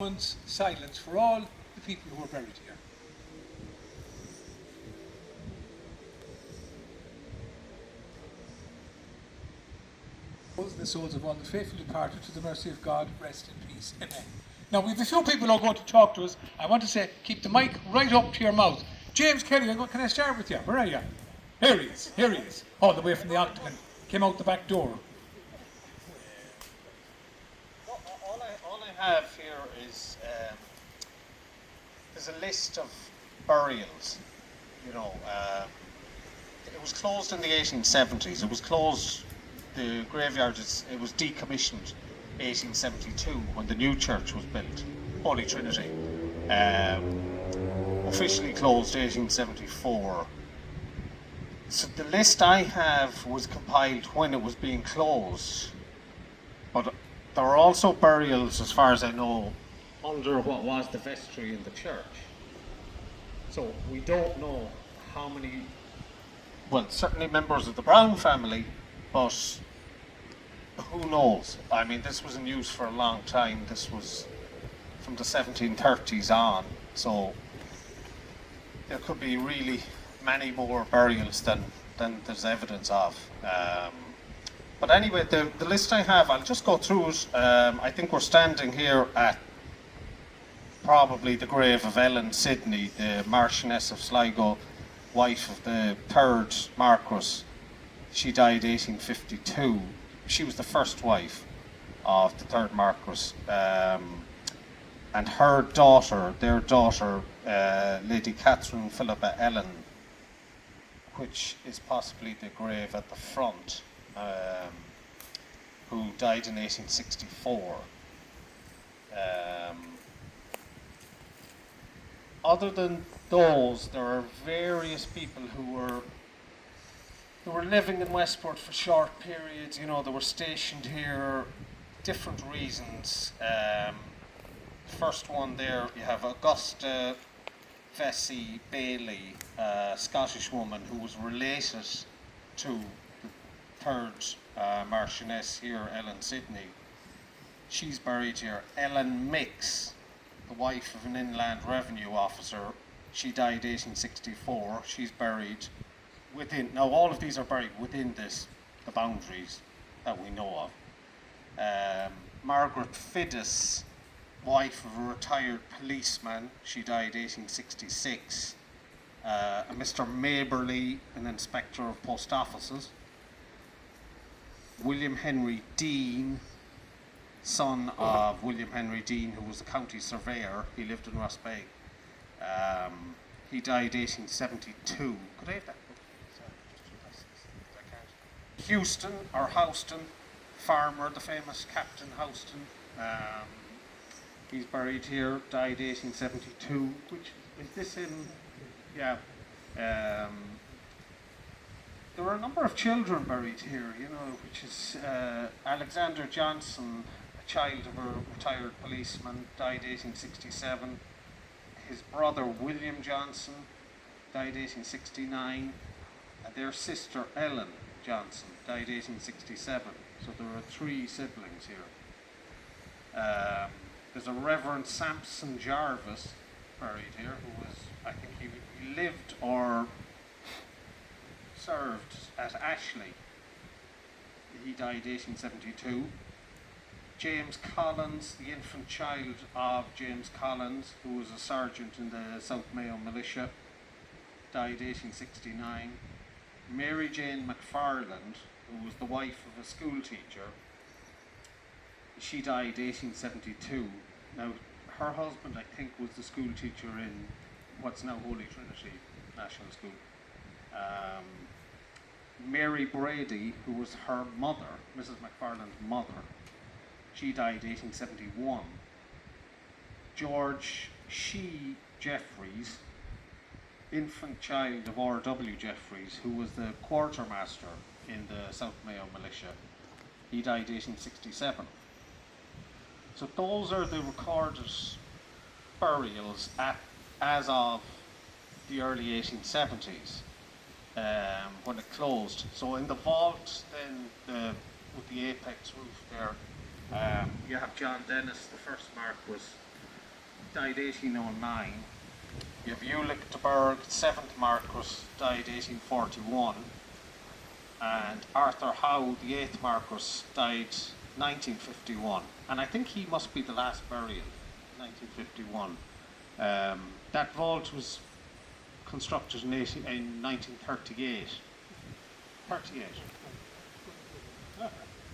moment's silence for all the people who are buried here. The souls of all the faithful departed, to the mercy of God, rest in peace. Amen. Now, we have a few people who are going to talk to us. I want to say, keep the mic right up to your mouth. James Kelly, can I start with you? Where are you? Here he is. Here he is. All the way from the Octagon. Came out the back door. All I have here is there's a list of burials. You know, it was closed in the 1870s. It was closed. The graveyard it was decommissioned 1872 when the new church was built, Holy Trinity. Officially closed 1874. So the list I have was compiled when it was being closed, but there are also burials, as far as I know, under what was the vestry in the church. So we don't know how many, well, certainly members of the Brown family, but who knows? I mean, this was in use for a long time. This was from the 1730s on, so there could be really many more burials than there's evidence of. But anyway, the list I have, I'll just go through it. I think we're standing here at probably the grave of Ellen Sidney, the Marchioness of Sligo, wife of the third Marquess. She died 1852. She was the first wife of the third Marquess. And her daughter, their daughter, Lady Catherine Philippa Ellen, which is possibly the grave at the front, who died in 1864. Other than those, there are various people who were living in Westport for short periods. You know, they were stationed here, different reasons. First one there, you have Augusta Vesey Bailey, a Scottish woman who was related to the third Marchioness here, Ellen Sidney. She's buried here. Ellen Mix, the wife of an Inland Revenue officer, she died 1864. She's buried within, now all of these are buried within the boundaries that we know of. Margaret Fiddis, wife of a retired policeman, she died 1866. Mr. Maberly, an inspector of post offices. William Henry Dean, son of William Henry Dean, who was a county surveyor. He lived in Rossbeg. He died 1872. Could I have that? Houston, or Houston, farmer, the famous Captain Houston. He's buried here, died 1872. Which is this in? Yeah. There were a number of children buried here, you know, which is Alexander Johnson, a child of a retired policeman, died 1867. His brother William Johnson died 1869, and their sister Ellen Johnson died 1867. So there are three siblings here. There's a Reverend Sampson Jarvis buried here, who was, I think he lived or served at Ashley. He died 1872. James Collins, the infant child of James Collins, who was a sergeant in the South Mayo Militia, died 1869. Mary Jane McFarland, who was the wife of a school teacher, she died 1872. Now, her husband, I think, was the school teacher in what's now Holy Trinity National School. Mary Brady, who was her mother, Mrs. McFarland's mother, she died 1871. George Shee Jeffries, infant child of R.W. Jeffries, who was the quartermaster in the South Mayo Militia, he died 1867. So those are the recorded burials as of the early 1870s, when it closed. So in the vault, then with the apex roof there, you have John Dennis, the first Marquess, died 1809. You have Ulick de Burgh, 7th Marquess, died 1841. And Arthur Howe, the 8th Marquess, died 1951. And I think he must be the last burial, 1951. That vault was constructed in 1938. 38.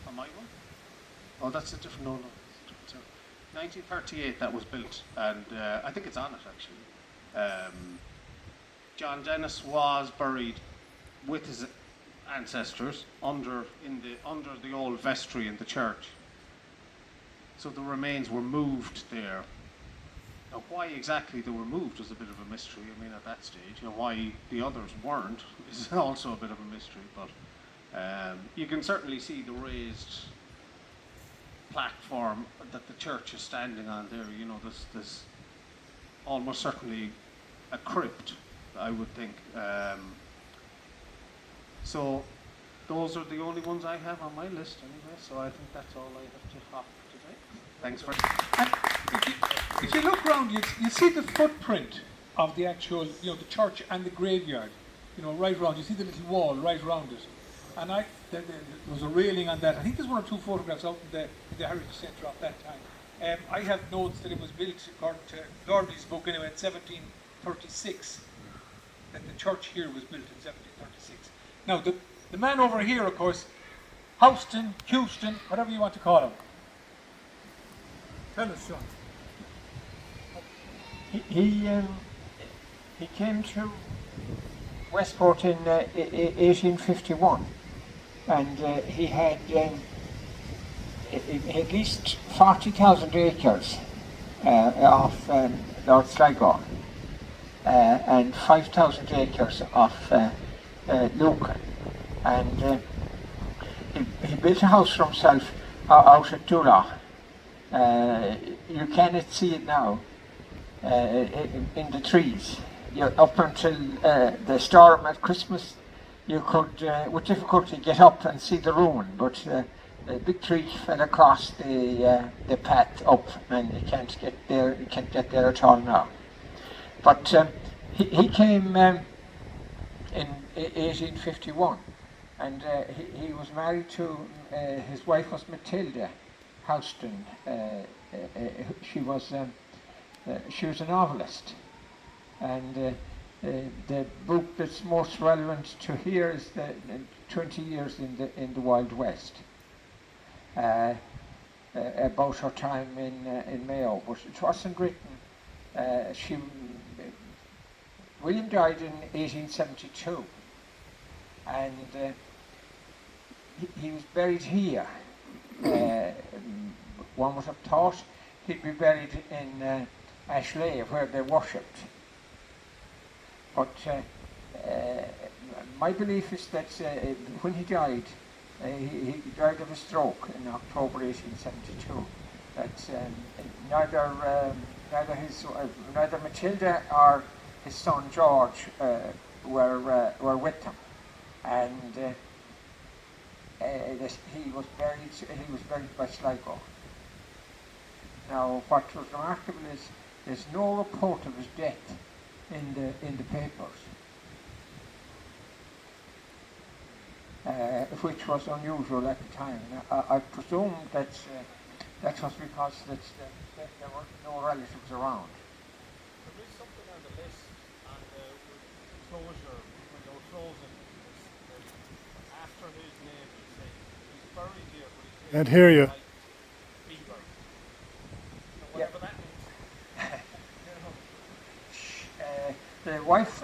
Am I one? Oh, that's a different, no. 1938 that was built, and I think it's on it actually. John Dennis was buried with his ancestors under the old vestry in the church. So the remains were moved there. Now, why exactly they were moved was a bit of a mystery. I mean, at that stage, why the others weren't is also a bit of a mystery. But you can certainly see the raised platform that the church is standing on there. There's almost certainly a crypt, I would think. So those are the only ones I have on my list anyway, so I think that's all I have to offer today. Thanks very much. If you look around, you see the footprint of the actual, the church and the graveyard, right around. You see the little wall right around it. And there was a railing on that. I think there's one or two photographs out in the Heritage Centre of that time. I have notes that it was built, according to Dorothy's book anyway, in 1736. That the church here was built in 1736. Now, the man over here, of course, Houston, whatever you want to call him. Tell us, Sean. He came to Westport in 1851, and he had at least 40,000 acres of North Sligo, and 5,000 acres of Lucan, and he built a house for himself out at Dula. You cannot see it now in the trees. Up until the storm at Christmas, you could with difficulty get up and see the ruin, but a big tree fell across the path up, and you can't get there. You can't get there at all now. But he came in 1851, and he was married to his wife was Matilda Houston. She was a novelist, and the book that's most relevant to here is the 20 Years in the Wild West, about her time in Mayo, but it wasn't written. William died in 1872, and he was buried here. One would have thought he'd be buried in Ashley, where they worshipped. But my belief is that when he died, he died of a stroke in October 1872. That neither Matilda or his son George were with him, and he was buried by Sligo. Now, what was remarkable is there's no report of his death in the papers, which was unusual at the time. I presume that was because there were no relatives around. There is something on the list on the closure when they were closing after his name. He's buried here, but he's Can't hear you. Beaver. Whatever that means. The wife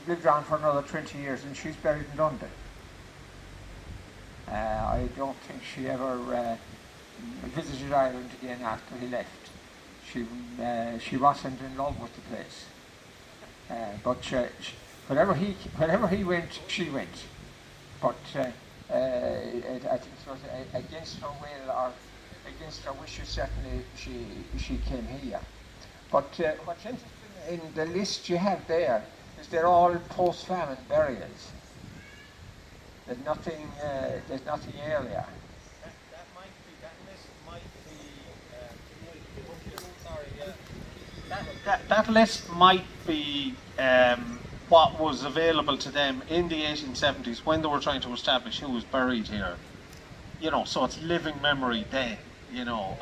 lived on for another 20 years, and she's buried in London. I don't think she ever visited Ireland again after he left. She wasn't in love with the place, but wherever he went, she went. But I think it was against her will or against her wishes. Certainly, she came here. But what's interesting in the list you have there is they're all post-famine burials. There's nothing earlier. That list might be. Sorry, that list might be what was available to them in the 1870s when they were trying to establish who was buried here. You know, so it's living memory then, you know.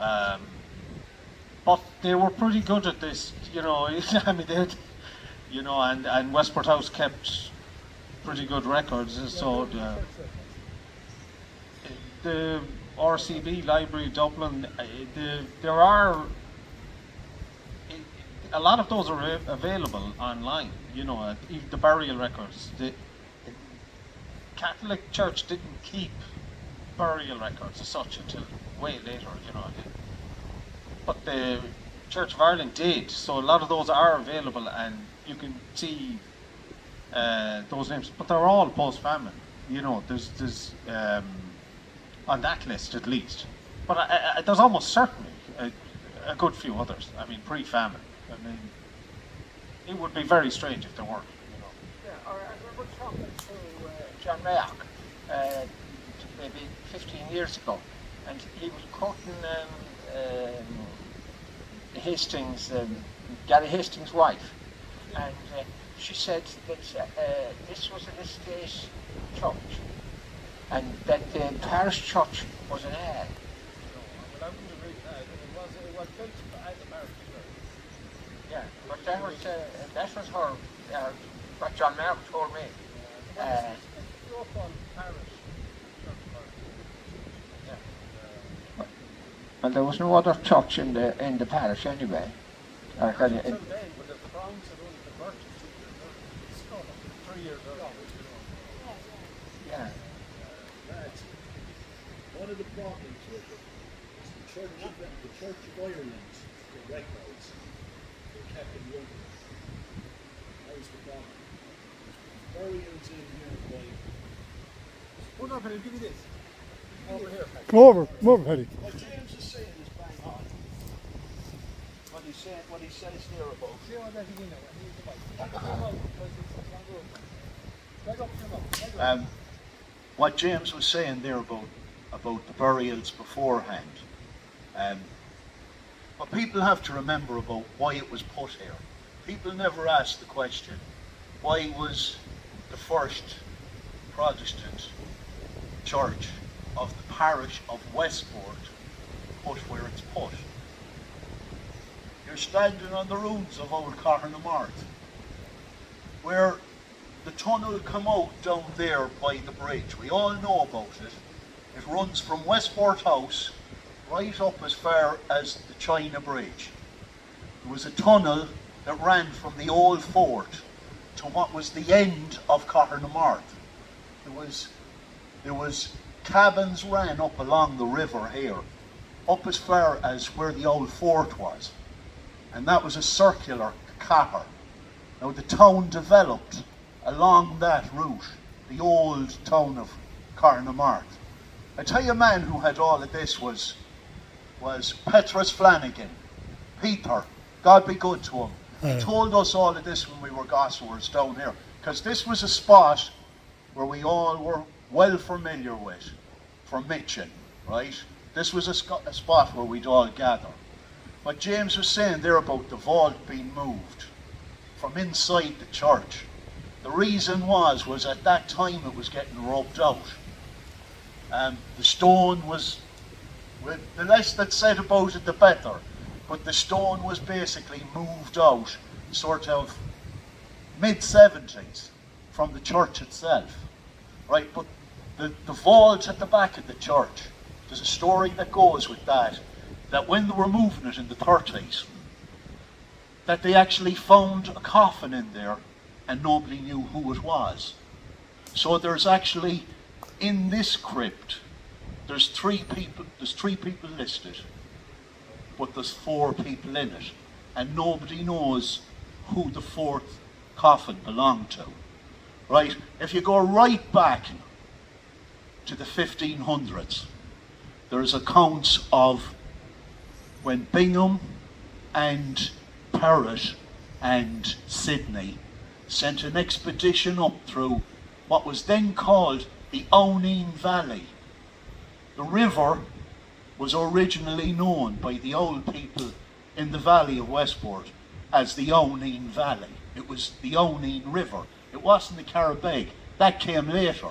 But they were pretty good at this, you know. I mean, you know, and Westport House kept pretty good records. So the RCB Library Dublin, there are a lot of those are available online. You know, even the burial records. The Catholic Church didn't keep burial records as such until way later. You know, but the Church of Ireland did. So a lot of those are available, and you can see those names. But they're all post-famine. You know, there's on that list at least. But there's almost certainly a good few others. I mean, pre-famine. I mean, it would be very strange if there weren't. You know. Yeah, I remember talking to John Mayock maybe 15 years ago, and he was quoting Hastings, Gary Hastings' wife, and she said that this was an estate church, and that the parish church was an ad. Well, I wouldn't agree with that. It was built as a parish church. Yeah, but that was her, what John Mayock told me. Well, there was no other church in the parish anyway. Until then, but the Browns had only converted 3 years earlier. Yeah. One of the problems with it is the Church of Ireland's records were kept in London. That was the problem. Burials in here by... Hold on, Paddy, give me this. Over here, Paddy. Come over, Paddy. What James is saying is bang on. What he says there about. See how that you know. Back up your mouth, because it's longer open. Back up your mouth. What James was saying there about the burials beforehand. What people have to remember about why it was put here. People never ask the question, why was the first Protestant church of the parish of Westport put where it's put? You're standing on the ruins of Old Carnamart, where the tunnel come out down there by the bridge. We all know about it. It runs from Westport House right up as far as the China Bridge. There was a tunnel that ran from the old fort to what was the end of Carnamart. There was cabins ran up along the river here, up as far as where the old fort was. And that was a circular capper. Now the town developed along that route, the old town of Carnamart. I tell you, a man who had all of this was Petrus Flanagan. Peter, God be good to him. He told us all of this when we were gossipers down here, because this was a spot where we all were well familiar with, from Mitchin, right? This was a spot where we'd all gather. What James was saying there about the vault being moved from inside the church, the reason was at that time it was getting rubbed out. The stone was, the less that's said about it the better, but the stone was basically moved out sort of mid-70s from the church itself, right? But the vault at the back of the church, there's a story that goes with that when they were moving it in the 30s, that they actually found a coffin in there and nobody knew who it was. So there's actually, in this crypt, there's three people listed, but there's 4 people in it, and nobody knows who the 4th coffin belonged to. Right? If you go right back to the 1500s, there's accounts of when Bingham and Perrott and Sidney sent an expedition up through what was then called the Oneen Valley. The river was originally known by the old people in the valley of Westport as the Oneen Valley. It was the Oneen River. It wasn't the Carabeg. That came later.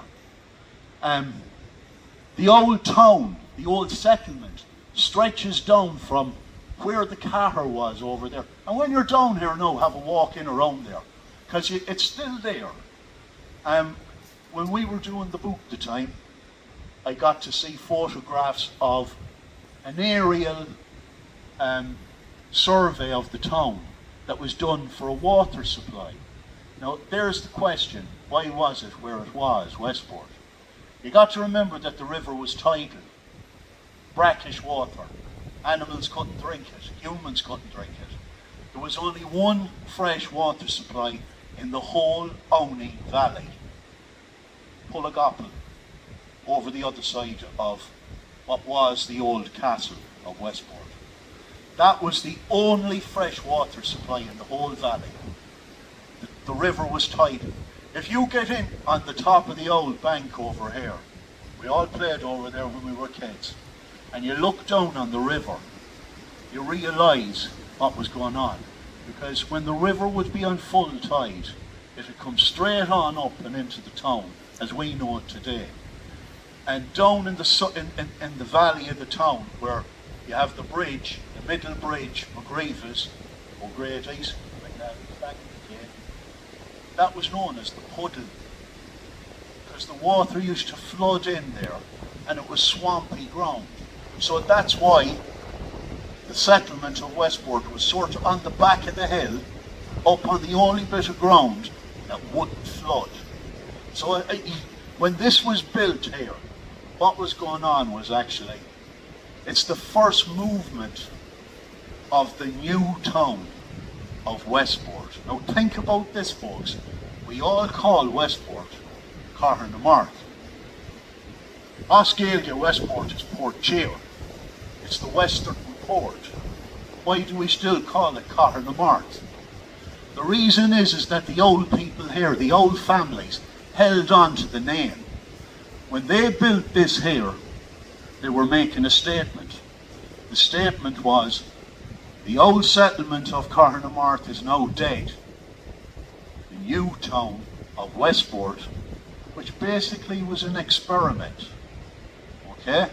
The old town, the old settlement, stretches down from where the Cahir was over there. And when you're down here now, have a walk in around there, because it's still there. When we were doing the book the time, I got to see photographs of an aerial survey of the town that was done for a water supply. Now, there's the question, why was it where it was, Westport? You got to remember that the river was tidal, brackish water. Animals couldn't drink it, humans couldn't drink it. There was only one fresh water supply in the whole Oneen Valley, Pullagopple, over the other side of what was the old castle of Westport. That was the only fresh water supply in the whole valley. The river was tidal. If you get in on the top of the old bank over here, we all played over there when we were kids, and you look down on the river, you realise what was going on. Because when the river would be on full tide, it would come straight on up and into the town, as we know it today. And down in the valley of the town, where you have the bridge, the middle bridge, McGreevy's, O'Grady's, back in the day, that was known as the puddle, because the water used to flood in there, and it was swampy ground. So that's why the settlement of Westport was sort of on the back of the hill, up on the only bit of ground that wouldn't flood. So when this was built here, what was going on was actually, it's the first movement of the new town of Westport. Now think about this, folks. We all call Westport Carr-na-Mart. Oscailge Westport is Port Cheer. It's the western port. Why do we still call it Carr-na-Mart? The reason is that the old people here, the old families, held on to the name. When they built this here, they were making a statement. The statement was, the old settlement of Carr-na-Mart is now dead. The new town of Westport, which basically was an experiment. Okay?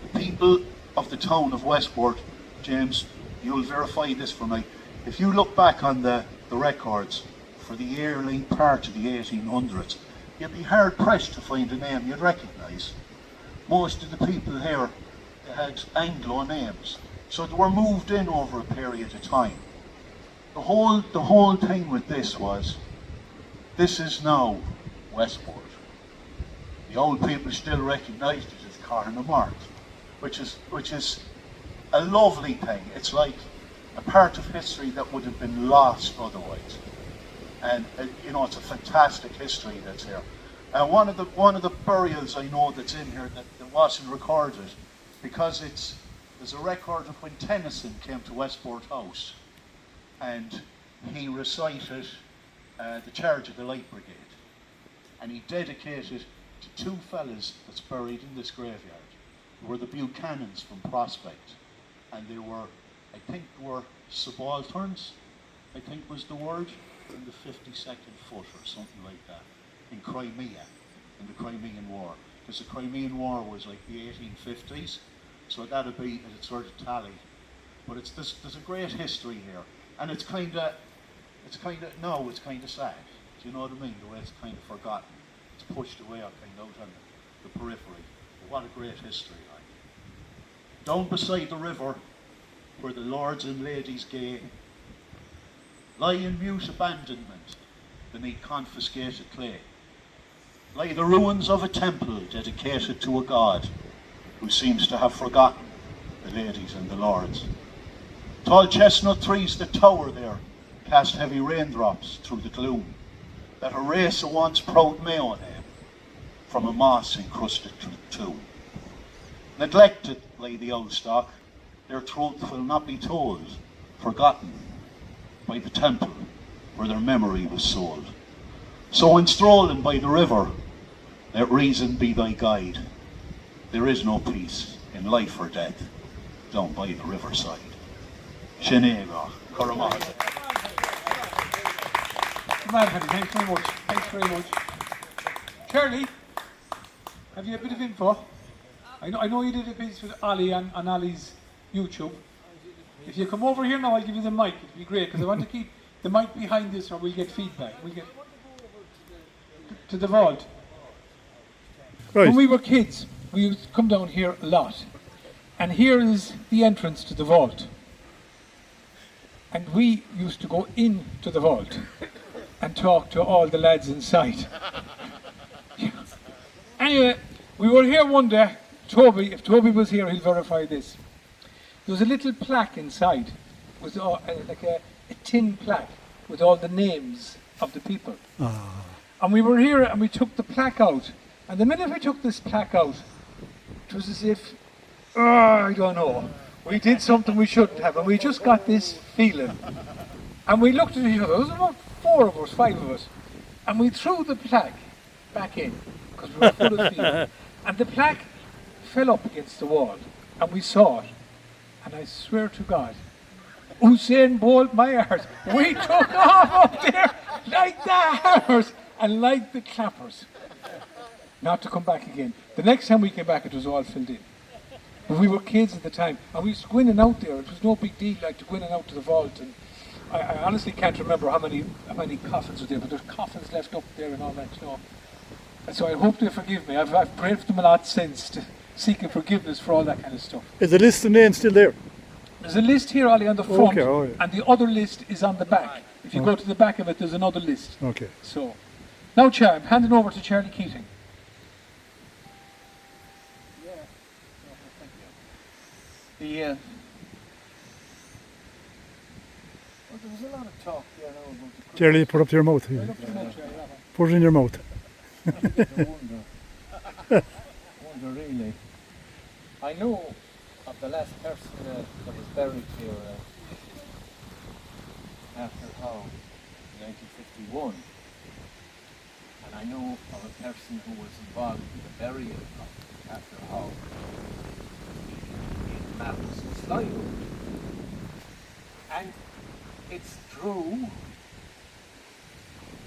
The people of the town of Westport, James, you'll verify this for me. If you look back on the records for the early part of the 1800s, you'd be hard pressed to find a name you'd recognise. Most of the people here, they had Anglo names, so they were moved in over a period of time. The whole thing with this was, this is now Westport. The old people still recognised it as Carr-na-Mart, which is a lovely thing. It's like a part of history that would have been lost otherwise. And you know, it's a fantastic history that's here. And one of the burials I know that's in here that wasn't recorded, because there's a record of when Tennyson came to Westport House, and he recited the Charge of the Light Brigade, and he dedicated to two fellas that's buried in this graveyard. They were the Buchanans from Prospect, and they were, I think they were subalterns, I think was the word, in the 52nd Foot or something like that, in Crimea, in the Crimean War. Because the Crimean War was like the 1850s, so that'd be at its sort of tally. But there's a great history here, and it's kind of sad. Do you know what I mean? The way it's kind of forgotten, it's pushed away, kind of out on the periphery. But what a great history, like. Down beside the river, where the lords and ladies gay lie in mute abandonment beneath confiscated clay, lie the ruins of a temple dedicated to a god who seems to have forgotten the ladies and the lords. Tall chestnut trees that tower there cast heavy raindrops through the gloom that erase a once proud Mayo name from a moss-encrusted tomb. Neglected lay the old stock, their truth will not be told, forgotten by the temple where their memory was sold. So in strolling by the river, let reason be thy guide. There is no peace in life or death down by the riverside. Sinead, Coromara. Come on, Paddy, thanks very much. Thanks very much. Charlie, have you a bit of info? I know you did a piece with Ollie on Ollie's YouTube. If you come over here now, I'll give you the mic. It'd be great, because I want to keep the mic behind this or we'll get feedback. We'll get to the vault. Right. When we were kids, we used to come down here a lot. And here is the entrance to the vault. And we used to go into the vault and talk to all the lads inside. Anyway, we were here one day. Toby, if Toby was here, he'll verify this. There was a little plaque inside, with like a tin plaque with all the names of the people. And we were here and we took the plaque out. And the minute we took this plaque out, it was as if, I don't know, we did something we shouldn't have, and we just got this feeling. And we looked at each other, there was about 4 of us, 5 of us, and we threw the plaque back in, because we were full of feeling. And the plaque fell up against the wall, and we saw it. And I swear to God, Usain Bolt, my heart, we took off up there like the hammers and like the clappers. Not to come back again. The next time we came back, it was all filled in. But we were kids at the time, and we used to go in and out there. It was no big deal, like to go in and out to the vault. And I honestly can't remember how many coffins were there, but there's coffins left up there and all that, you know. And so I hope they forgive me. I've prayed for them a lot since, to seeking forgiveness for all that kind of stuff. Is the list of names still there? There's a list here, Ollie, on the front, Okay, oh, yeah. and the other list is on the back. If you go to the back of it, there's another list. Okay. So, now, I'm handing over to Charlie Keating. Well, there was a lot of talk there now about the Jerry, put up to your mouth. Put it in your mouth. wonder really. I know of the last person that was buried here after how, 1951. And I know of a person who was involved in the burial of after how in Mappers and Sligo. And it's true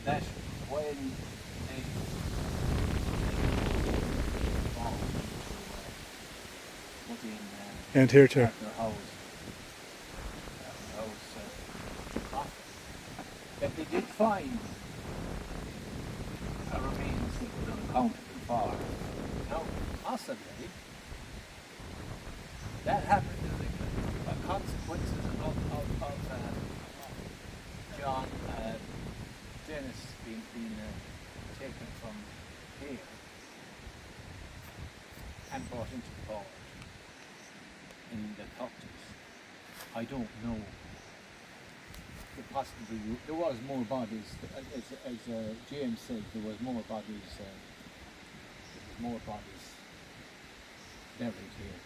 that when they put in And here, Chair. their house, that they did find remains that were unaccounted for. Now, possibly, that happened as a consequences of John Dennis being taken from here and brought into the vault in the 30s. I don't know. Possibly there was more bodies, as James said, there was more bodies. Buried here.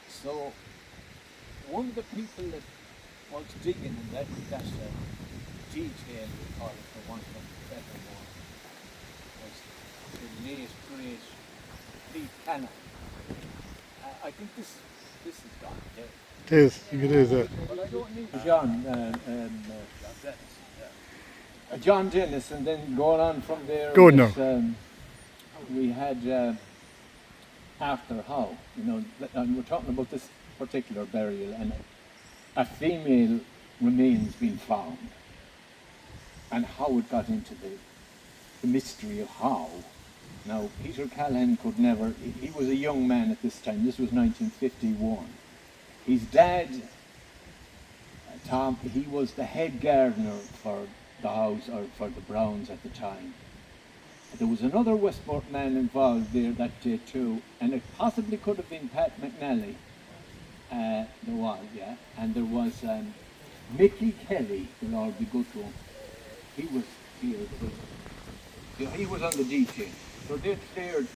So one of the people that was digging in that detail, we call it, for want of a better word, was the late great Pete Cannon. I think this is gone dead. It is. I think it is. Well, I don't need John Dennis, and then going on from there. Good was, now. We had Arthur Howe, and we're talking about this particular burial, and a female remains being found, and how it got into the mystery of how. Now, Peter Callahan could never, he was a young man at this time, this was 1951. His dad, Tom, he was the head gardener for the house, or for the Browns at the time. There was another Westport man involved there that day too, and it possibly could have been Pat McNally. There was, yeah. And there was Mickey Kelly, the Lord be good to him. He was here, he was on the detail. So they cleared